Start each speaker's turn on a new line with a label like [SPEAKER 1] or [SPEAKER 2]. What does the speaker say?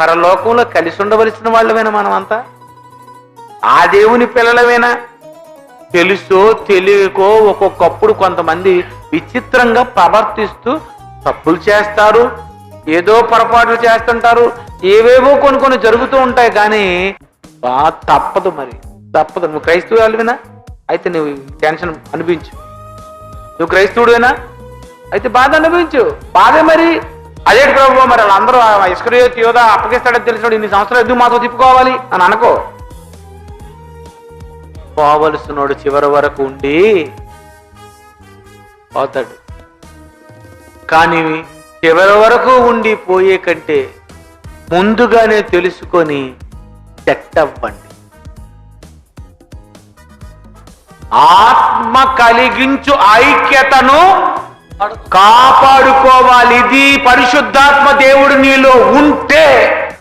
[SPEAKER 1] పరలోకంలో కలిసి ఉండవలసిన వాళ్ళమేనా మనమంతా? ఆ దేవుని పిల్లలమేనా? తెలుసో తెలియకో ఒక్కొక్కప్పుడు కొంతమంది విచిత్రంగా ప్రవర్తిస్తూ తప్పులు చేస్తారు, ఏదో పొరపాట్లు చేస్తుంటారు, ఏవేవో కొన్ని జరుగుతూ ఉంటాయి. కానీ తప్పదు, మరి తప్పదు. నువ్వు క్రైస్తవుడివేనా? అయితే నువ్వు టెన్షన్ అనిపించు. నువ్వు క్రైస్తవుడివేనా? అయితే బాధ అనిపించు. బాధే మరి. అదే ప్రభు, మరి వాళ్ళందరూ ఇస్కరియోతు యోధ అప్పగిస్తాడని తెలిసినప్పుడు ఇన్ని సంవత్సరాలు ఎందుకు మాతో తిప్పుకోవాలి అని అనుకో. పోవలసినోడు చివరి వరకు ఉండి పోతాడు. కానీ చివరి వరకు ఉండి పోయే కంటే ముందుగానే తెలుసుకొని సెట్ అవ్వండి. ఆత్మ కలిగించు ఐక్యతను కాపాడుకోవాలి. ఇది పరిశుద్ధాత్మ దేవుడు నీలో ఉంటే